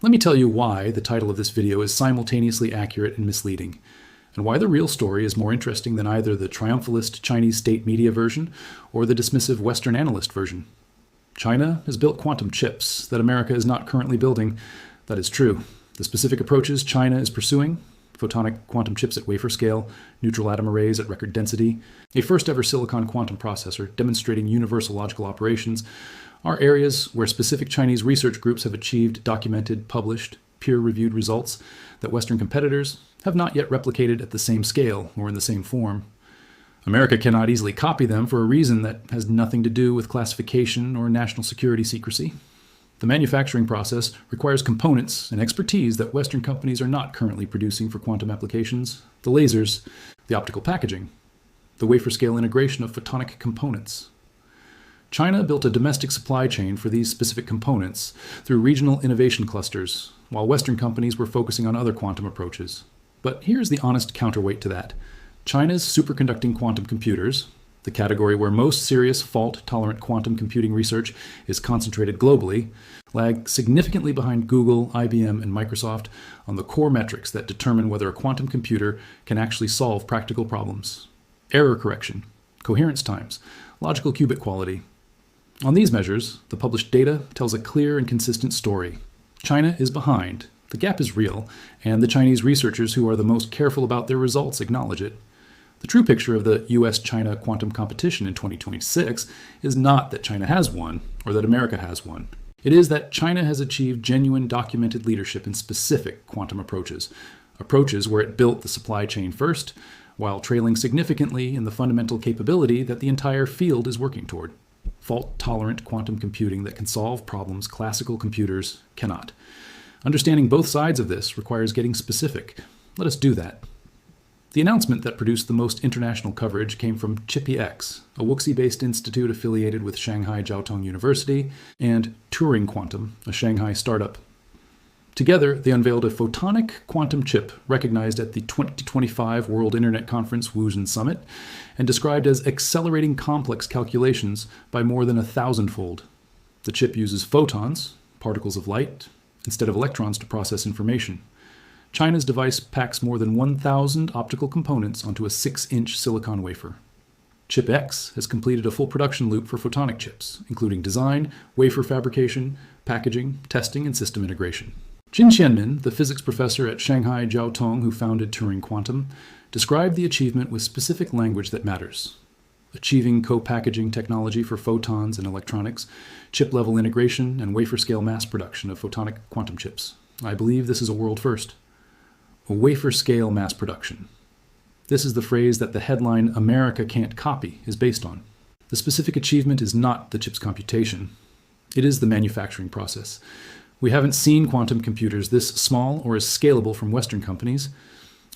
Let me tell you why the title of this video is simultaneously accurate and misleading, and why the real story is more interesting than either the triumphalist Chinese state media version or the dismissive Western analyst version. China has built quantum chips that America is not currently building. That is true. The specific approaches China is pursuing, photonic quantum chips at wafer scale, neutral atom arrays at record density, a first-ever silicon quantum processor demonstrating universal logical operations, are areas where specific Chinese research groups have achieved documented, published, peer-reviewed results that Western competitors have not yet replicated at the same scale or in the same form. America cannot easily copy them for a reason that has nothing to do with classification or national security secrecy. The manufacturing process requires components and expertise that Western companies are not currently producing for quantum applications: the lasers, the optical packaging, the wafer-scale integration of photonic components. China built a domestic supply chain for these specific components through regional innovation clusters, while Western companies were focusing on other quantum approaches. But here's the honest counterweight to that. China's superconducting quantum computers, the category where most serious fault-tolerant quantum computing research is concentrated globally, lag significantly behind Google, IBM, and Microsoft on the core metrics that determine whether a quantum computer can actually solve practical problems: error correction, coherence times, logical qubit quality. On these measures, the published data tells a clear and consistent story. China is behind. The gap is real, and the Chinese researchers who are the most careful about their results acknowledge it. The true picture of the US-China quantum competition in 2026 is not that China has won or that America has won. It is that China has achieved genuine documented leadership in specific quantum approaches where it built the supply chain first, while trailing significantly in the fundamental capability that the entire field is working toward: fault-tolerant quantum computing that can solve problems classical computers cannot. Understanding both sides of this requires getting specific. Let us do that. The announcement that produced the most international coverage came from ChipEx, a Wuxi-based institute affiliated with Shanghai Jiaotong University, and Turing Quantum, a Shanghai startup. Together, they unveiled a photonic quantum chip recognized at the 2025 World Internet Conference Wuzhen Summit and described as accelerating complex calculations by more than 1,000-fold. The chip uses photons, particles of light, instead of electrons to process information. China's device packs more than 1,000 optical components onto a 6-inch silicon wafer. ChipEx has completed a full production loop for photonic chips, including design, wafer fabrication, packaging, testing, and system integration. Jin Qianmin, the physics professor at Shanghai Jiaotong who founded Turing Quantum, described the achievement with specific language that matters: achieving co-packaging technology for photons and electronics, chip-level integration, and wafer-scale mass production of photonic quantum chips. I believe this is a world first. A wafer-scale mass production. This is the phrase that the headline "America can't copy" is based on. The specific achievement is not the chip's computation. It is the manufacturing process. We haven't seen quantum computers this small or as scalable from Western companies.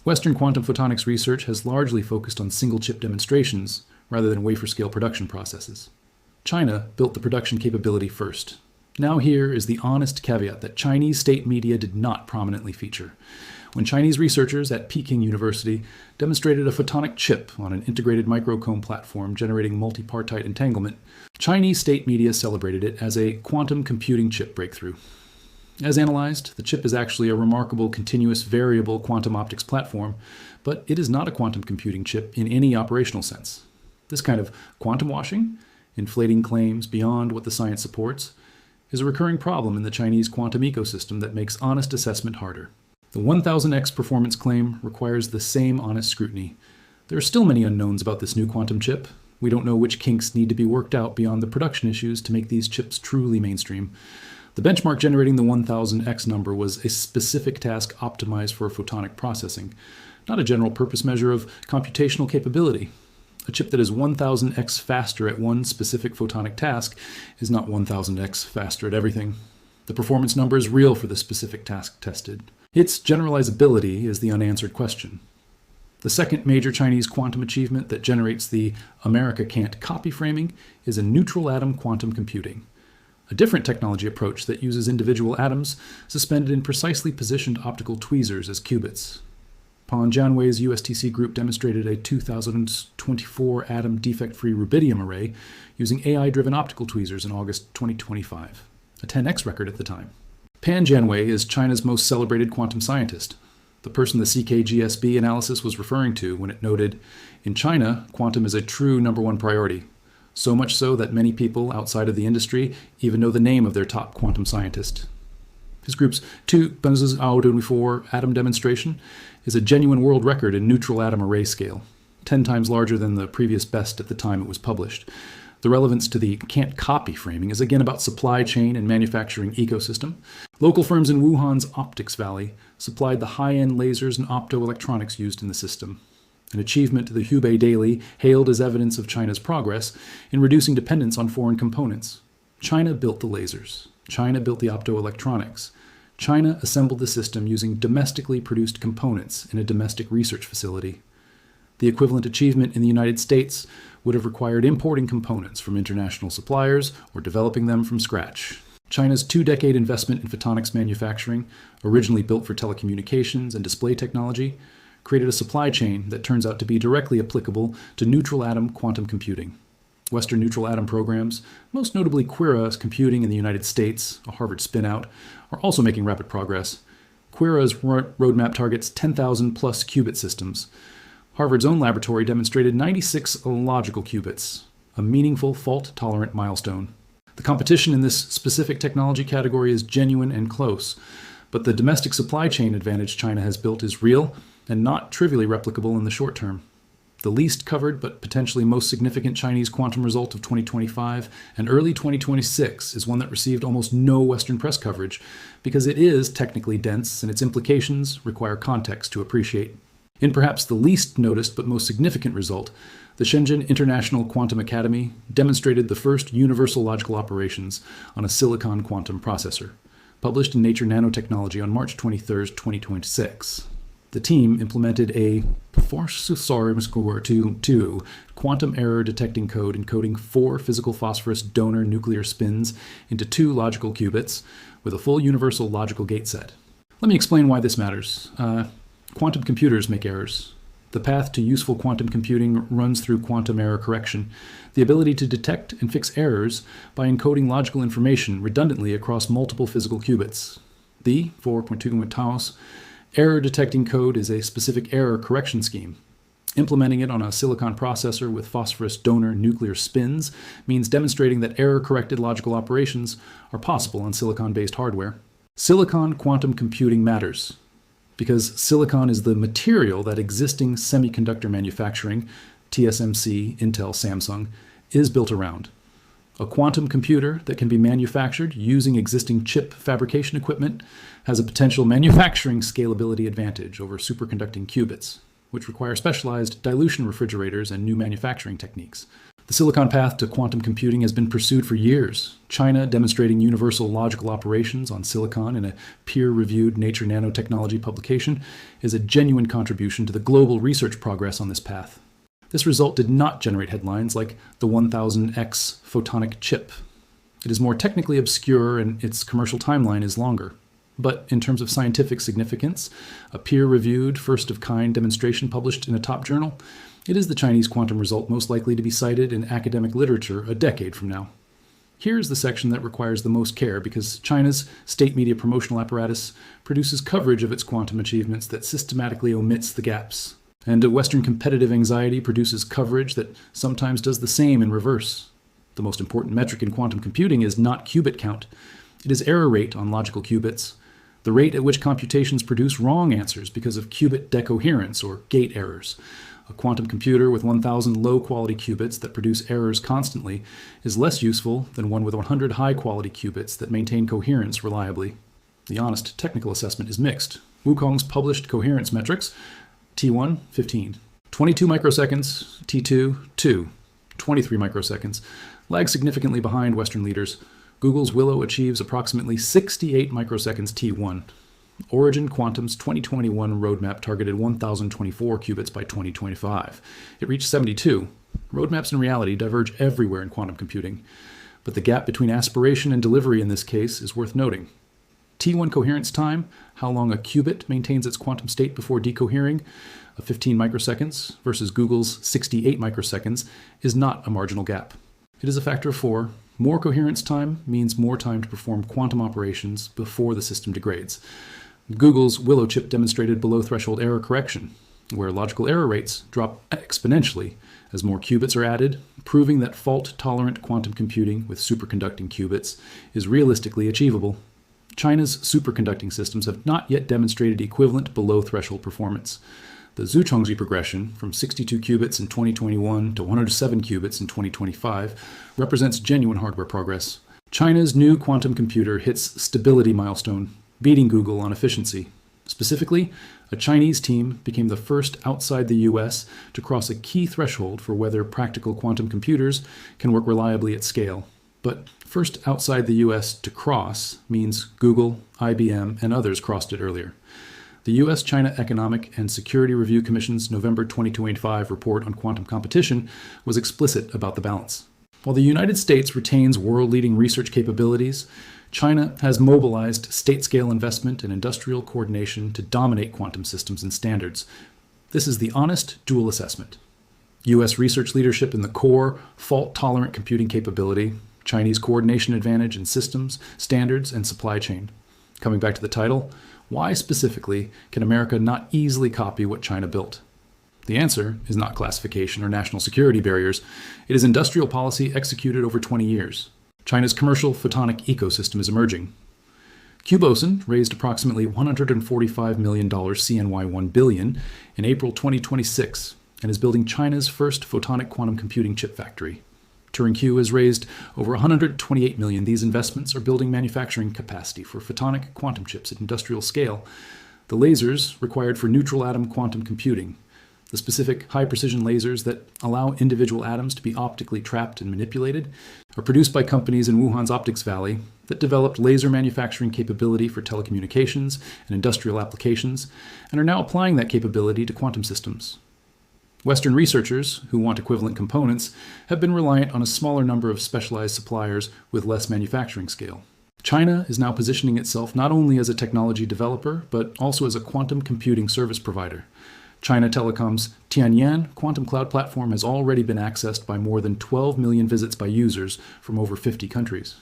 Western quantum photonics research has largely focused on single-chip demonstrations rather than wafer-scale production processes. China built the production capability first. Now here is the honest caveat that Chinese state media did not prominently feature. When Chinese researchers at Peking University demonstrated a photonic chip on an integrated microcomb platform generating multipartite entanglement, Chinese state media celebrated it as a quantum computing chip breakthrough. As analyzed, the chip is actually a remarkable continuous variable quantum optics platform, but it is not a quantum computing chip in any operational sense. This kind of quantum washing, inflating claims beyond what the science supports, is a recurring problem in the Chinese quantum ecosystem that makes honest assessment harder. The 1000x performance claim requires the same honest scrutiny. There are still many unknowns about this new quantum chip. We don't know which kinks need to be worked out beyond the production issues to make these chips truly mainstream. The benchmark generating the 1000x number was a specific task optimized for photonic processing, not a general purpose measure of computational capability. A chip that is 1000x faster at one specific photonic task is not 1000x faster at everything. The performance number is real for the specific task tested. Its generalizability is the unanswered question. The second major Chinese quantum achievement that generates the "America can't copy" framing is a neutral atom quantum computing, a different technology approach that uses individual atoms suspended in precisely positioned optical tweezers as qubits. Pan Jianwei's USTC group demonstrated a 2024 atom defect-free rubidium array using AI-driven optical tweezers in August 2025, a 10x record at the time. Pan Jianwei is China's most celebrated quantum scientist, the person the CKGSB analysis was referring to when it noted, in China, quantum is a true #1 priority, so much so that many people outside of the industry even know the name of their top quantum scientist. His group's 2.24 atom demonstration is a genuine world record in neutral atom array scale, 10 times larger than the previous best at the time it was published. The relevance to the can't copy framing is again about supply chain and manufacturing ecosystem. Local firms in Wuhan's optics valley supplied the high-end lasers and optoelectronics used in the system, an achievement the Hubei Daily hailed as evidence of China's progress in reducing dependence on foreign components. China built the lasers. China built the optoelectronics. China assembled the system using domestically produced components in a domestic research facility. The equivalent achievement in the United States would have required importing components from international suppliers or developing them from scratch. China's 2-decade investment in photonics manufacturing, originally built for telecommunications and display technology, created a supply chain that turns out to be directly applicable to neutral atom quantum computing. Western neutral atom programs, most notably Quira's computing in the United States, a Harvard spin-out, are also making rapid progress. Quira's roadmap targets 10,000 plus qubit systems. Harvard's own laboratory demonstrated 96 logical qubits, a meaningful fault-tolerant milestone. The competition in this specific technology category is genuine and close, but the domestic supply chain advantage China has built is real and not trivially replicable in the short term. The least covered but potentially most significant Chinese quantum result of 2025 and early 2026 is one that received almost no Western press coverage because it is technically dense and its implications require context to appreciate. In perhaps the least noticed but most significant result, the Shenzhen International Quantum Academy demonstrated the first universal logical operations on a silicon quantum processor, published in Nature Nanotechnology on March 23, 2026. The team implemented a Phosphorus-2 quantum error detecting code encoding 4 physical phosphorus donor nuclear spins into 2 logical qubits with a full universal logical gate set. Let me explain why this matters. Quantum computers make errors. The path to useful quantum computing runs through quantum error correction, the ability to detect and fix errors by encoding logical information redundantly across multiple physical qubits. The 4.2 taos error detecting code is a specific error correction scheme. Implementing it on a silicon processor with phosphorus donor nuclear spins means demonstrating that error-corrected logical operations are possible on silicon-based hardware. Silicon quantum computing matters because silicon is the material that existing semiconductor manufacturing, TSMC, Intel, Samsung, is built around. A quantum computer that can be manufactured using existing chip fabrication equipment has a potential manufacturing scalability advantage over superconducting qubits, which require specialized dilution refrigerators and new manufacturing techniques. The silicon path to quantum computing has been pursued for years. China demonstrating universal logical operations on silicon in a peer-reviewed Nature Nanotechnology publication is a genuine contribution to the global research progress on this path. This result did not generate headlines like the 1000x photonic chip. It is more technically obscure and its commercial timeline is longer. But in terms of scientific significance, a peer-reviewed, first-of-kind demonstration published in a top journal, it is the Chinese quantum result most likely to be cited in academic literature a decade from now. Here's the section that requires the most care because China's state media promotional apparatus produces coverage of its quantum achievements that systematically omits the gaps. And Western competitive anxiety produces coverage that sometimes does the same in reverse. The most important metric in quantum computing is not qubit count. It is error rate on logical qubits, the rate at which computations produce wrong answers because of qubit decoherence or gate errors. A quantum computer with 1,000 low-quality qubits that produce errors constantly is less useful than one with 100 high-quality qubits that maintain coherence reliably. The honest technical assessment is mixed. Wukong's published coherence metrics, T1, 15. 22 microseconds, T2, 2. 23 microseconds, lag significantly behind Western leaders. Google's Willow achieves approximately 68 microseconds T1. Origin Quantum's 2021 roadmap targeted 1,024 qubits by 2025. It reached 72. Roadmaps and reality diverge everywhere in quantum computing, but the gap between aspiration and delivery in this case is worth noting. T1 coherence time, how long a qubit maintains its quantum state before decohering, of 15 microseconds versus Google's 68 microseconds, is not a marginal gap. It is a factor of 4, More coherence time means more time to perform quantum operations before the system degrades. Google's Willow chip demonstrated below-threshold error correction, where logical error rates drop exponentially as more qubits are added, proving that fault-tolerant quantum computing with superconducting qubits is realistically achievable. China's superconducting systems have not yet demonstrated equivalent below-threshold performance. The Zhuangzi progression from 62 qubits in 2021 to 107 qubits in 2025 represents genuine hardware progress. China's new quantum computer hits stability milestone, beating Google on efficiency. Specifically, a Chinese team became the first outside the US to cross a key threshold for whether practical quantum computers can work reliably at scale. But first outside the US to cross means Google, IBM, and others crossed it earlier. The U.S.-China Economic and Security Review Commission's November 2025 report on quantum competition was explicit about the balance. While the United States retains world-leading research capabilities, China has mobilized state-scale investment and industrial coordination to dominate quantum systems and standards. This is the honest dual assessment. U.S. research leadership in the core, fault-tolerant computing capability, Chinese coordination advantage in systems, standards, and supply chain. Coming back to the title, why specifically can America not easily copy what China built? The answer is not classification or national security barriers. It is industrial policy executed over 20 years. China's commercial photonic ecosystem is emerging. QBoson raised approximately $145 million CNY 1 billion in April 2026 and is building China's first photonic quantum computing chip factory. Turing Q has raised over $128 million. These investments are building manufacturing capacity for photonic quantum chips at industrial scale. The lasers required for neutral atom quantum computing, the specific high-precision lasers that allow individual atoms to be optically trapped and manipulated, are produced by companies in Wuhan's Optics Valley that developed laser manufacturing capability for telecommunications and industrial applications, and are now applying that capability to quantum systems. Western researchers, who want equivalent components, have been reliant on a smaller number of specialized suppliers with less manufacturing scale. China is now positioning itself not only as a technology developer, but also as a quantum computing service provider. China Telecom's Tianyan quantum cloud platform has already been accessed by more than 12 million visits by users from over 50 countries.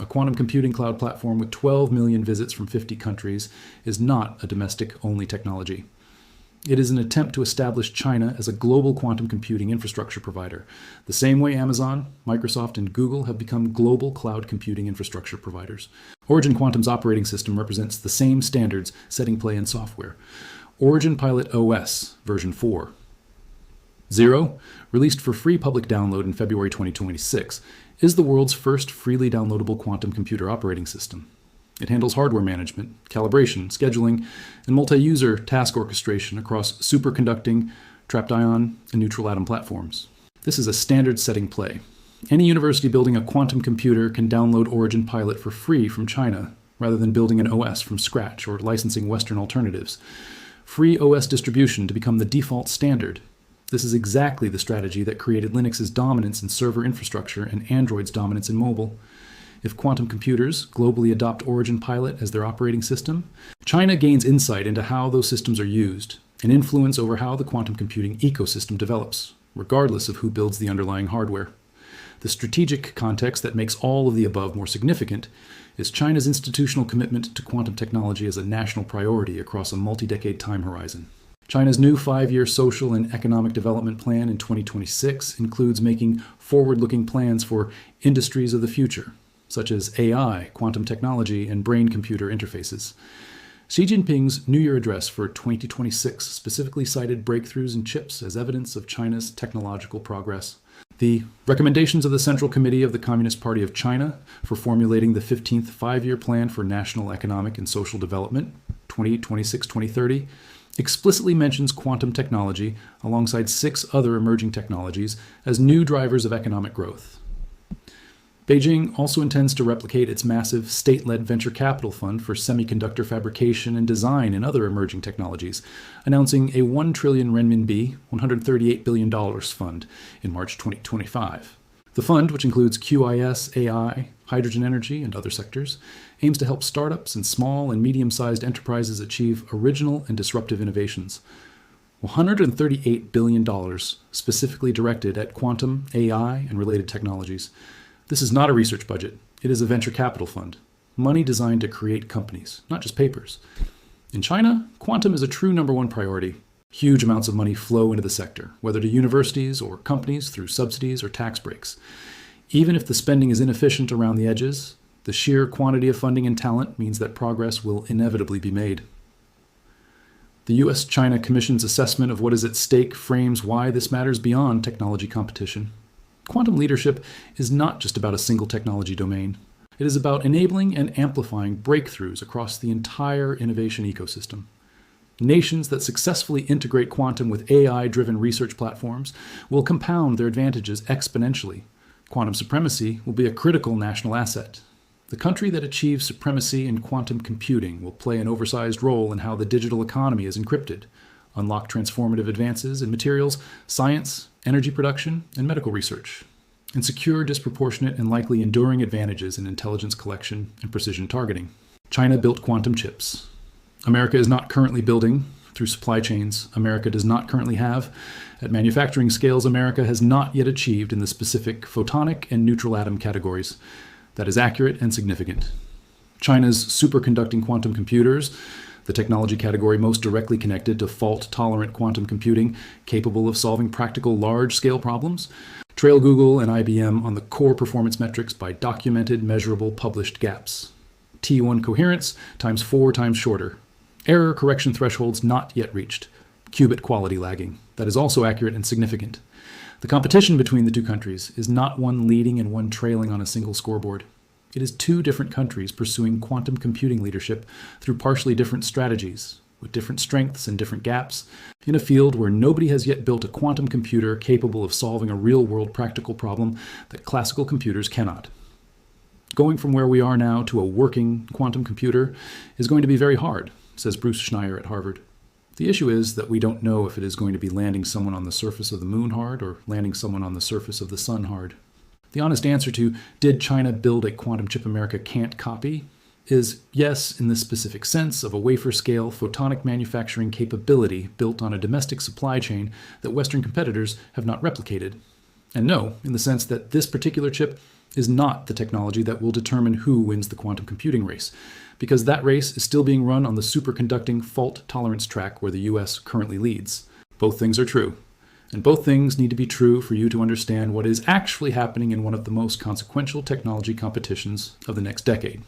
A quantum computing cloud platform with 12 million visits from 50 countries is not a domestic-only technology. It is an attempt to establish China as a global quantum computing infrastructure provider, the same way Amazon, Microsoft, and Google have become global cloud computing infrastructure providers. Origin Quantum's operating system represents the same standards setting play in software. Origin Pilot OS version 4. 0, released for free public download in February 2026, is the world's first freely downloadable quantum computer operating system. It handles hardware management, calibration, scheduling, and multi-user task orchestration across superconducting, trapped ion, and neutral atom platforms. This is a standard-setting play. Any university building a quantum computer can download Origin Pilot for free from China, rather than building an OS from scratch or licensing Western alternatives. Free OS distribution to become the default standard. This is exactly the strategy that created Linux's dominance in server infrastructure and Android's dominance in mobile. If quantum computers globally adopt Origin Pilot as their operating system, China gains insight into how those systems are used and influence over how the quantum computing ecosystem develops, regardless of who builds the underlying hardware. The strategic context that makes all of the above more significant is China's institutional commitment to quantum technology as a national priority across a multi-decade time horizon. China's new 5-year social and economic development plan in 2026 includes making forward-looking plans for industries of the future, such as AI, quantum technology, and brain-computer interfaces. Xi Jinping's New Year address for 2026 specifically cited breakthroughs in chips as evidence of China's technological progress. The recommendations of the Central Committee of the Communist Party of China for formulating the 15th 5-year plan for national economic and social development, 2026-2030, explicitly mentions quantum technology alongside 6 other emerging technologies as new drivers of economic growth. Beijing also intends to replicate its massive state-led venture capital fund for semiconductor fabrication and design and other emerging technologies, announcing a 1 trillion renminbi, $138 billion fund in March 2025. The fund, which includes QIS, AI, hydrogen energy, and other sectors, aims to help startups and small and medium-sized enterprises achieve original and disruptive innovations. $138 billion specifically directed at quantum, AI, and related technologies. This is not a research budget. It is a venture capital fund. Money designed to create companies, not just papers. In China, quantum is a true number one priority. Huge amounts of money flow into the sector, whether to universities or companies through subsidies or tax breaks. Even if the spending is inefficient around the edges, the sheer quantity of funding and talent means that progress will inevitably be made. The US-China Commission's assessment of what is at stake frames why this matters beyond technology competition. Quantum leadership is not just about a single technology domain. It is about enabling and amplifying breakthroughs across the entire innovation ecosystem. Nations that successfully integrate quantum with AI-driven research platforms will compound their advantages exponentially. Quantum supremacy will be a critical national asset. The country that achieves supremacy in quantum computing will play an oversized role in how the digital economy is encrypted, unlock transformative advances in materials, science, energy production, and medical research, and secure disproportionate and likely enduring advantages in intelligence collection and precision targeting. China built quantum chips. America is not currently building through supply chains America does not currently have. At manufacturing scales America has not yet achieved in the specific photonic and neutral atom categories. That is accurate and significant. China's superconducting quantum computers, the technology category most directly connected to fault-tolerant quantum computing capable of solving practical large-scale problems, trail Google and IBM on the core performance metrics by documented, measurable, published gaps. T1 coherence times 4 times shorter. Error correction thresholds not yet reached. Qubit quality lagging. That is also accurate and significant. The competition between the two countries is not one leading and one trailing on a single scoreboard. It is two different countries pursuing quantum computing leadership through partially different strategies, with different strengths and different gaps, in a field where nobody has yet built a quantum computer capable of solving a real-world practical problem that classical computers cannot. Going from where we are now to a working quantum computer is going to be very hard, says Bruce Schneier at Harvard. The issue is that we don't know if it is going to be landing someone on the surface of the moon hard or landing someone on the surface of the sun hard. The honest answer to, did China build a quantum chip America can't copy, is yes, in the specific sense of a wafer-scale photonic manufacturing capability built on a domestic supply chain that Western competitors have not replicated. And no, in the sense that this particular chip is not the technology that will determine who wins the quantum computing race, because that race is still being run on the superconducting fault tolerance track where the US currently leads. Both things are true. And both things need to be true for you to understand what is actually happening in one of the most consequential technology competitions of the next decade.